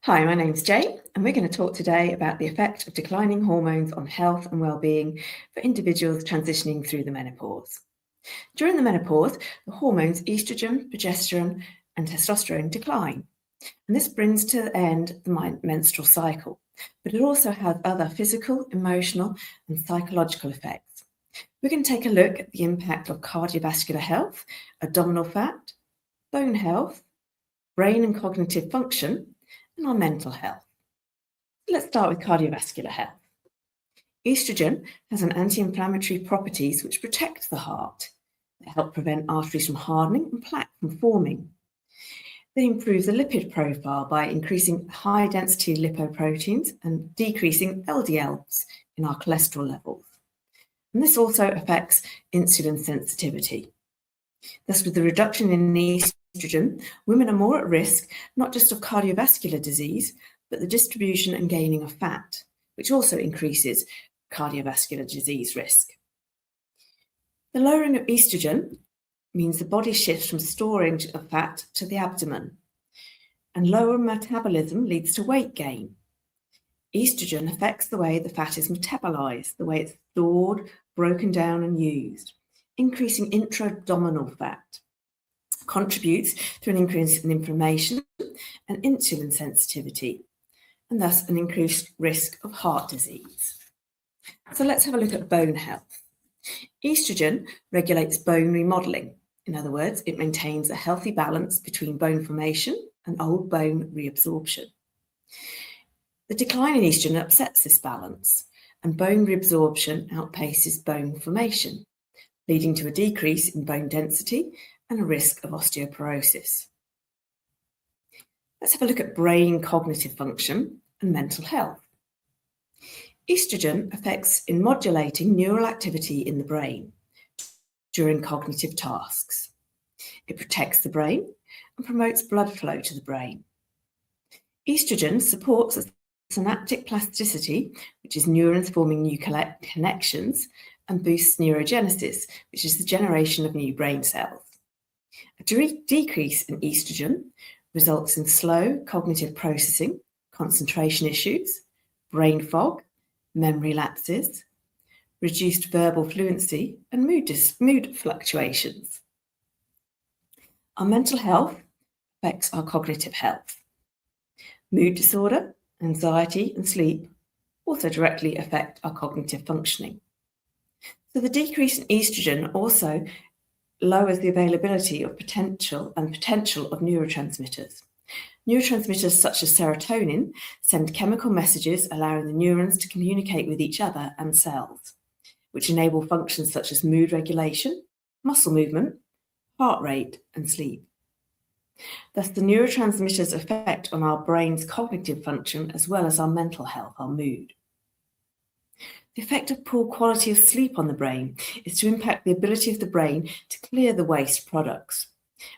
Hi, my name's Jay, and we're going to talk today about the effect of declining hormones on health and well-being for individuals transitioning through the menopause. During the menopause, the hormones estrogen, progesterone, and testosterone decline, and this brings to the end the menstrual cycle, but it also has other physical, emotional, and psychological effects. We're going to take a look at the impact of cardiovascular health, abdominal fat, bone health, brain and cognitive function, and our mental health. Let's start with cardiovascular health. Estrogen has an anti-inflammatory properties which protect the heart. They help prevent arteries from hardening and plaque from forming. They improve the lipid profile by increasing high-density lipoproteins and decreasing LDLs in our cholesterol levels. And this also affects insulin sensitivity. Thus, with the reduction in estrogen, women are more at risk not just of cardiovascular disease, but the distribution and gaining of fat, which also increases cardiovascular disease risk. The lowering of estrogen means the body shifts from storage of fat to the abdomen, and lower metabolism leads to weight gain. Estrogen affects the way the fat is metabolized, the way it's stored, broken down, and used, increasing intra-abdominal fat, contributes to an increase in inflammation and insulin sensitivity, and thus an increased risk of heart disease. So let's have a look at bone health. Estrogen regulates bone remodeling. In other words, it maintains a healthy balance between bone formation and old bone reabsorption. The decline in estrogen upsets this balance, and bone reabsorption outpaces bone formation, leading to a decrease in bone density and a risk of osteoporosis. Let's have a look at brain cognitive function and mental health. Estrogen affects in modulating neural activity in the brain during cognitive tasks. It protects the brain and promotes blood flow to the brain. Estrogen supports synaptic plasticity, which is neurons forming new connections, and boosts neurogenesis, which is the generation of new brain cells. A decrease in estrogen results in slow cognitive processing, concentration issues, brain fog, memory lapses, reduced verbal fluency, and mood fluctuations. Our mental health affects our cognitive health. Mood disorder, anxiety, and sleep also directly affect our cognitive functioning. So the decrease in estrogen also lowers the availability of potential of neurotransmitters. Neurotransmitters such as serotonin send chemical messages allowing the neurons to communicate with each other and cells, which enable functions such as mood regulation, muscle movement, heart rate, and sleep. Thus, the neurotransmitters affect on our brain's cognitive function as well as our mental health, our mood. The effect of poor quality of sleep on the brain is to impact the ability of the brain to clear the waste products,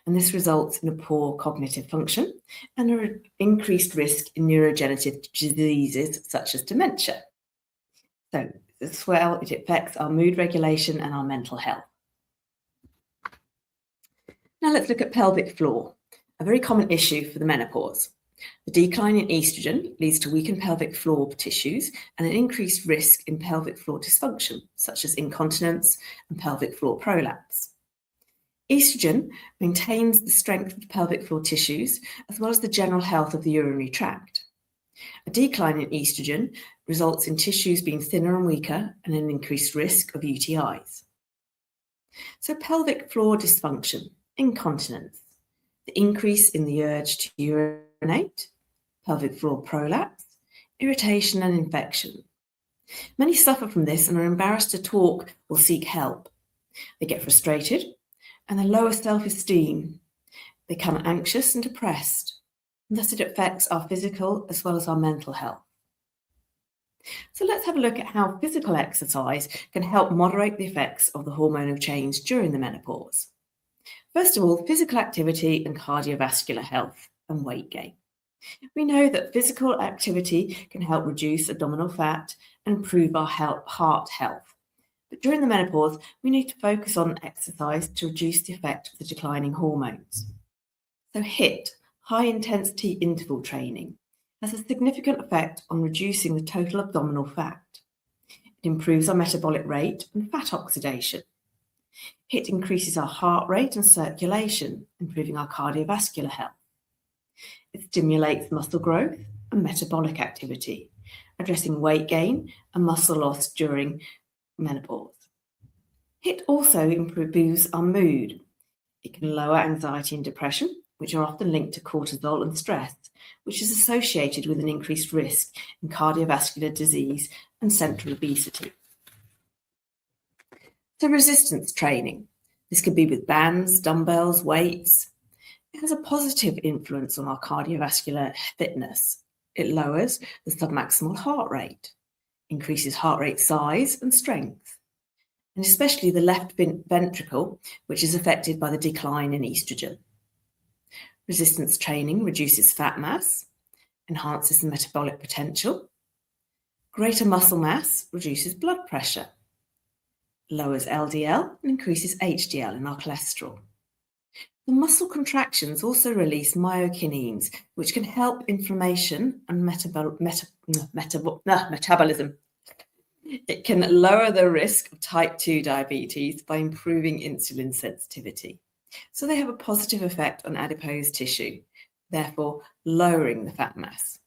and this results in a poor cognitive function and an increased risk in neurodegenerative diseases such as dementia. So, as well, it affects our mood regulation and our mental health. Now let's look at pelvic floor, a very common issue for the menopause. The decline in estrogen leads to weakened pelvic floor tissues and an increased risk in pelvic floor dysfunction, such as incontinence and pelvic floor prolapse. Estrogen maintains the strength of the pelvic floor tissues as well as the general health of the urinary tract. A decline in estrogen results in tissues being thinner and weaker and an increased risk of UTIs. So pelvic floor dysfunction, incontinence, the increase in the urge to urinate, pelvic floor prolapse, irritation and infection. Many suffer from this and are embarrassed to talk or seek help. They get frustrated and they lower self-esteem. They become anxious and depressed, and thus it affects our physical as well as our mental health. So let's have a look at how physical exercise can help moderate the effects of the hormonal change during the menopause. First of all, physical activity and cardiovascular health and weight gain. We know that physical activity can help reduce abdominal fat and improve our heart health. But during the menopause, we need to focus on exercise to reduce the effect of the declining hormones. So HIIT, high intensity interval training, has a significant effect on reducing the total abdominal fat. It improves our metabolic rate and fat oxidation. HIIT increases our heart rate and circulation, improving our cardiovascular health. It stimulates muscle growth and metabolic activity, addressing weight gain and muscle loss during menopause. HIIT also improves our mood. It can lower anxiety and depression, which are often linked to cortisol and stress, which is associated with an increased risk in cardiovascular disease and central obesity. So resistance training. This could be with bands, dumbbells, weights. It has a positive influence on our cardiovascular fitness. It lowers the submaximal heart rate, increases heart rate size and strength, and especially the left ventricle, which is affected by the decline in estrogen. Resistance training reduces fat mass, enhances the metabolic potential. Greater muscle mass reduces blood pressure, lowers LDL, and increases HDL in our cholesterol. The muscle contractions also release myokinins, which can help inflammation and metabolism. It can lower the risk of type 2 diabetes by improving insulin sensitivity. So they have a positive effect on adipose tissue, therefore lowering the fat mass.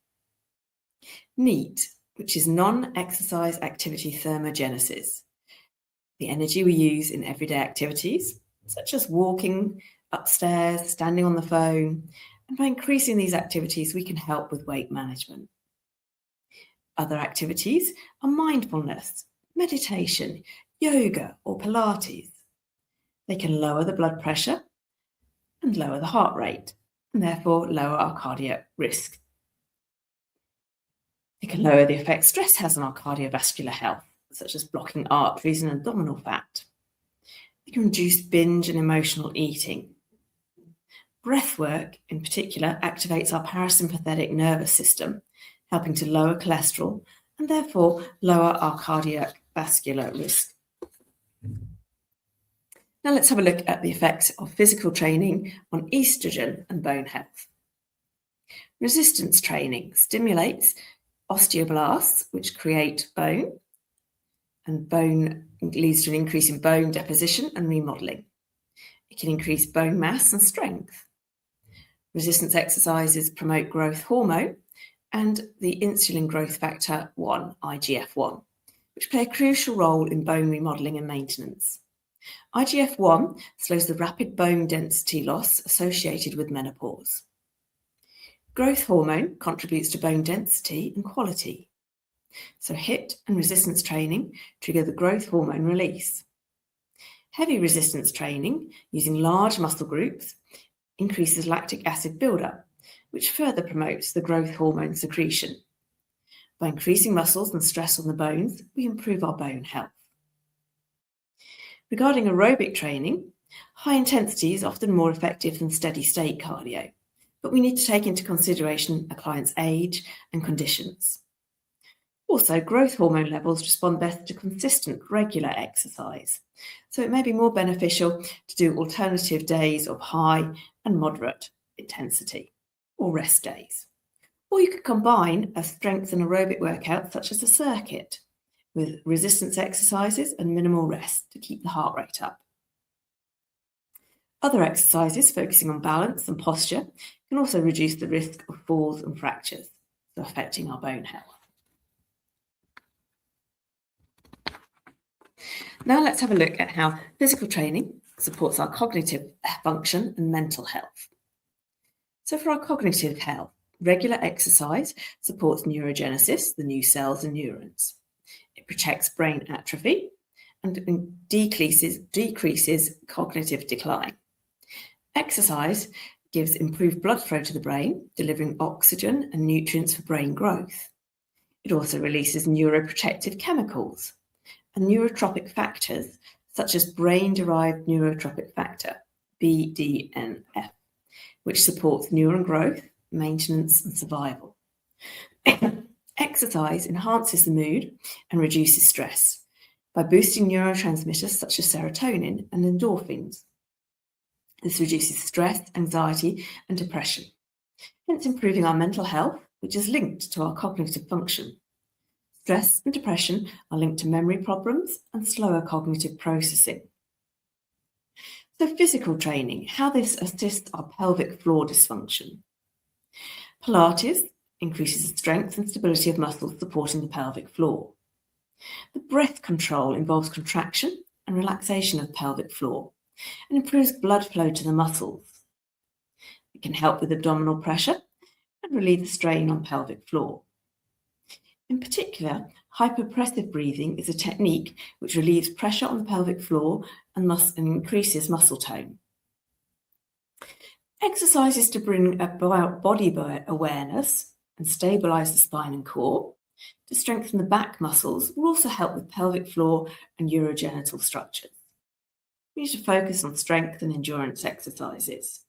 NEAT, which is non-exercise activity thermogenesis, the energy we use in everyday activities, such as walking upstairs, standing on the phone, and by increasing these activities, we can help with weight management. Other activities are mindfulness, meditation, yoga, or Pilates. They can lower the blood pressure and lower the heart rate, and therefore lower our cardiac risk. It can lower the effect stress has on our cardiovascular health, such as blocking arteries and abdominal fat. It can reduce binge and emotional eating. Breath work, in particular, activates our parasympathetic nervous system, helping to lower cholesterol and therefore lower our cardiovascular risk. Now let's have a look at the effects of physical training on estrogen and bone health. Resistance training stimulates osteoblasts, which create bone, and bone leads to an increase in bone deposition and remodeling. It can increase bone mass and strength. Resistance exercises promote growth hormone and the insulin growth factor 1, IGF-1, which play a crucial role in bone remodeling and maintenance. IGF-1 slows the rapid bone density loss associated with menopause. Growth hormone contributes to bone density and quality. So HIIT and resistance training trigger the growth hormone release. Heavy resistance training using large muscle groups increases lactic acid buildup, which further promotes the growth hormone secretion. By increasing muscles and stress on the bones, we improve our bone health. Regarding aerobic training, high intensity is often more effective than steady state cardio, but we need to take into consideration a client's age and conditions. Also, growth hormone levels respond best to consistent, regular exercise, so it may be more beneficial to do alternative days of high and moderate intensity, or rest days. Or you could combine a strength and aerobic workout such as a circuit with resistance exercises and minimal rest to keep the heart rate up. Other exercises focusing on balance and posture can also reduce the risk of falls and fractures, so affecting our bone health. Now let's have a look at how physical training supports our cognitive function and mental health. So for our cognitive health, regular exercise supports neurogenesis, the new cells and neurons. It protects brain atrophy and decreases cognitive decline. Exercise gives improved blood flow to the brain, delivering oxygen and nutrients for brain growth. It also releases neuroprotective chemicals and neurotropic factors such as brain-derived neurotropic factor, BDNF, which supports neuron growth, maintenance, and survival. Exercise enhances the mood and reduces stress by boosting neurotransmitters such as serotonin and endorphins. This reduces stress, anxiety, and depression, hence improving our mental health which is linked to our cognitive function. Stress and depression are linked to memory problems and slower cognitive processing. So physical training, how this assists our pelvic floor dysfunction. Pilates increases the strength and stability of muscles supporting the pelvic floor. The breath control involves contraction and relaxation of the pelvic floor and improves blood flow to the muscles. It can help with abdominal pressure and relieve the strain on pelvic floor. In particular, hyperpressive breathing is a technique which relieves pressure on the pelvic floor and increases muscle tone. Exercises to bring about body awareness and stabilize the spine and core to strengthen the back muscles will also help with pelvic floor and urogenital structures. We need to focus on strength and endurance exercises.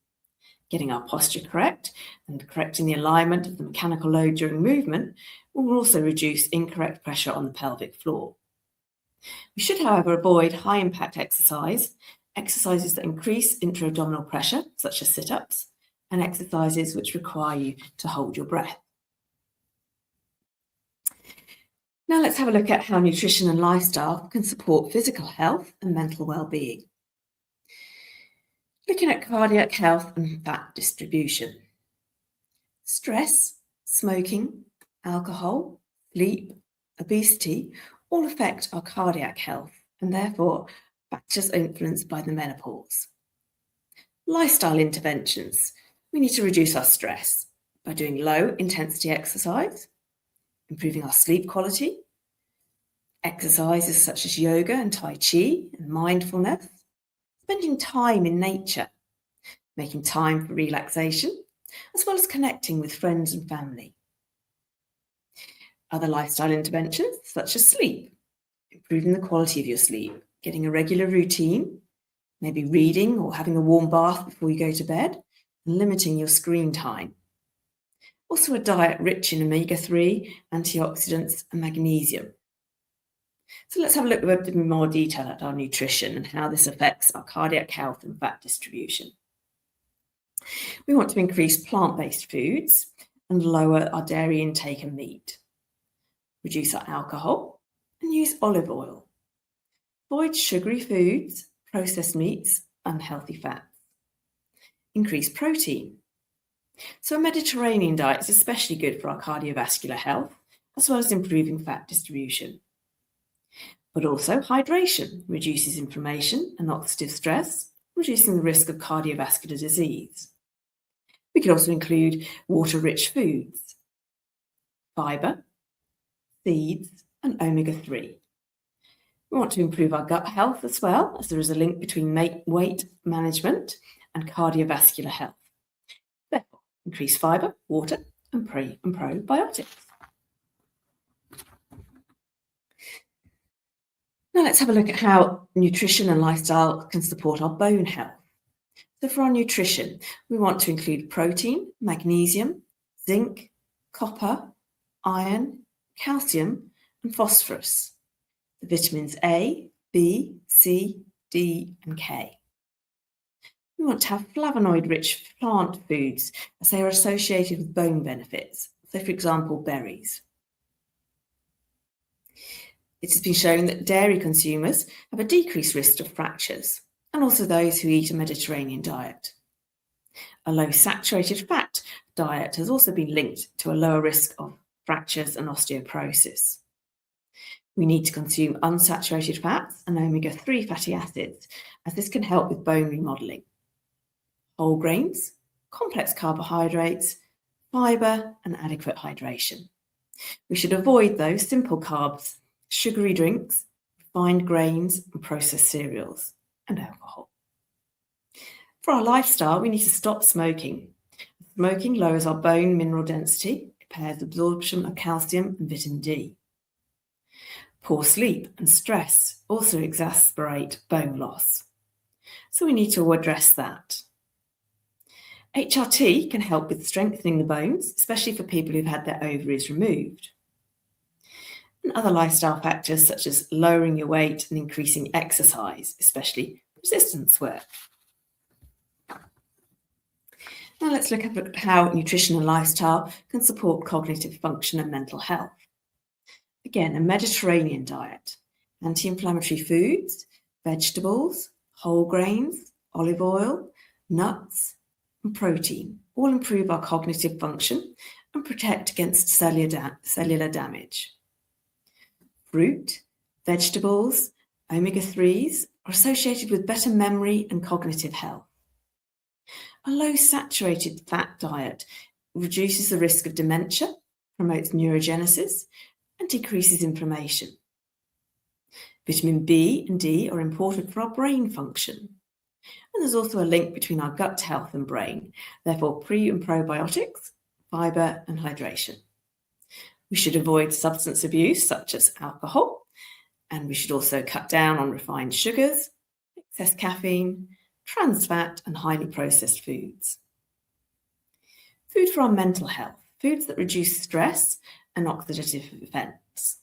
Getting our posture correct and correcting the alignment of the mechanical load during movement will also reduce incorrect pressure on the pelvic floor. We should, however, avoid high-impact exercises that increase intra-abdominal pressure, such as sit-ups, and exercises which require you to hold your breath. Now let's have a look at how nutrition and lifestyle can support physical health and mental well-being. Looking at cardiac health and fat distribution. Stress, smoking, alcohol, sleep, obesity all affect our cardiac health and therefore factors influenced by the menopause. Lifestyle interventions. We need to reduce our stress by doing low-intensity exercise, improving our sleep quality, exercises such as yoga and Tai Chi and mindfulness, spending time in nature, making time for relaxation, as well as connecting with friends and family. Other lifestyle interventions such as sleep, improving the quality of your sleep, getting a regular routine, maybe reading or having a warm bath before you go to bed, and limiting your screen time. Also a diet rich in omega-3, antioxidants and magnesium. So let's have a look at a bit more detail at our nutrition and how this affects our cardiac health and fat distribution. We want to increase plant-based foods and lower our dairy intake and meat. Reduce our alcohol and use olive oil. Avoid sugary foods, processed meats, unhealthy fats. Increase protein. So a Mediterranean diet is especially good for our cardiovascular health, as well as improving fat distribution. But also hydration reduces inflammation and oxidative stress, reducing the risk of cardiovascular disease. We could also include water-rich foods, fiber, seeds, and omega-3. We want to improve our gut health as well, as there is a link between weight management and cardiovascular health. Therefore, increase fiber, water, and probiotics. Now let's have a look at how nutrition and lifestyle can support our bone health. So for our nutrition, we want to include protein, magnesium, zinc, copper, iron, calcium, and phosphorus. The vitamins A, B, C, D, and K. We want to have flavonoid-rich plant foods as they are associated with bone benefits. So for example, berries. It has been shown that dairy consumers have a decreased risk of fractures, and also those who eat a Mediterranean diet. A low saturated fat diet has also been linked to a lower risk of fractures and osteoporosis. We need to consume unsaturated fats and omega-3 fatty acids, as this can help with bone remodeling. Whole grains, complex carbohydrates, fiber, and adequate hydration. We should avoid those simple carbs, sugary drinks, refined grains, and processed cereals, and alcohol. For our lifestyle, we need to stop smoking. Smoking lowers our bone mineral density, impairs absorption of calcium and vitamin D. Poor sleep and stress also exacerbate bone loss, so we need to address that. HRT can help with strengthening the bones, especially for people who've had their ovaries removed. And other lifestyle factors such as lowering your weight and increasing exercise, especially resistance work. Now let's look at how nutrition and lifestyle can support cognitive function and mental health. Again, a Mediterranean diet, anti-inflammatory foods, vegetables, whole grains, olive oil, nuts, and protein all improve our cognitive function and protect against cellular damage. Fruit, vegetables, omega-3s are associated with better memory and cognitive health. A low saturated fat diet reduces the risk of dementia, promotes neurogenesis, and decreases inflammation. Vitamin B and D are important for our brain function. And there's also a link between our gut health and brain, therefore pre- and probiotics, fibre and hydration. We should avoid substance abuse such as alcohol, and we should also cut down on refined sugars, excess caffeine, trans fat and highly processed foods. Food for our mental health, foods that reduce stress and oxidative events.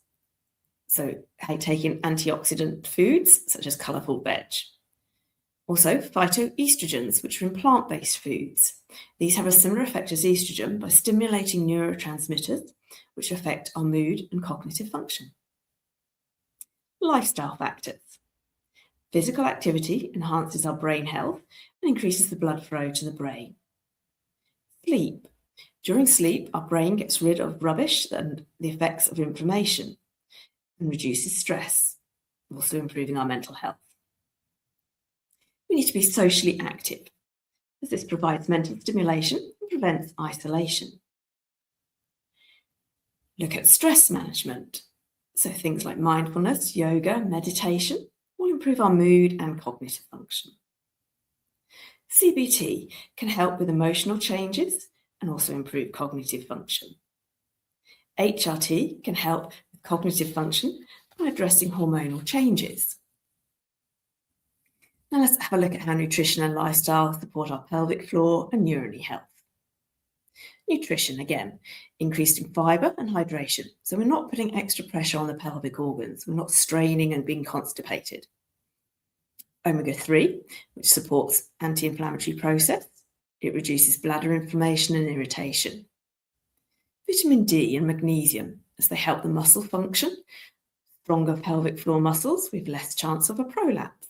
So taking antioxidant foods such as colourful veg. Also phytoestrogens, which are in plant-based foods. These have a similar effect as estrogen by stimulating neurotransmitters which affect our mood and cognitive function. Lifestyle factors. Physical activity enhances our brain health and increases the blood flow to the brain. Sleep. During sleep, our brain gets rid of rubbish and the effects of inflammation and reduces stress, also improving our mental health. We need to be socially active, as this provides mental stimulation and prevents isolation. Look at stress management. So things like mindfulness, yoga, meditation will improve our mood and cognitive function. CBT can help with emotional changes and also improve cognitive function. HRT can help with cognitive function by addressing hormonal changes. Now let's have a look at how nutrition and lifestyle support our pelvic floor and urinary health. Nutrition, again, increased in fibre and hydration. So we're not putting extra pressure on the pelvic organs. We're not straining and being constipated. Omega-3, which supports anti-inflammatory process. It reduces bladder inflammation and irritation. Vitamin D and magnesium, as they help the muscle function. Stronger pelvic floor muscles with less chance of a prolapse.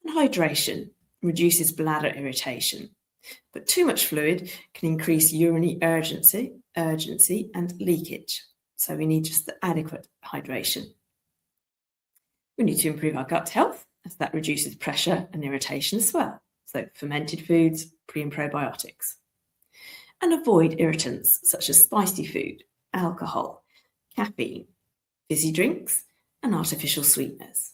And hydration reduces bladder irritation, but too much fluid can increase urinary urgency and leakage. So we need just the adequate hydration. We need to improve our gut health, as that reduces pressure and irritation as well. So fermented foods, pre- and probiotics. And avoid irritants such as spicy food, alcohol, caffeine, fizzy drinks, and artificial sweeteners.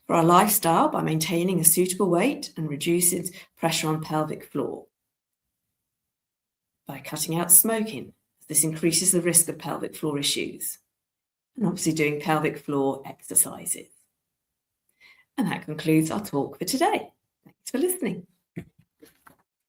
For our lifestyle, by maintaining a suitable weight and reducing pressure on pelvic floor. By cutting out smoking, this increases the risk of pelvic floor issues. And obviously doing pelvic floor exercises. And that concludes our talk for today. Thanks for listening.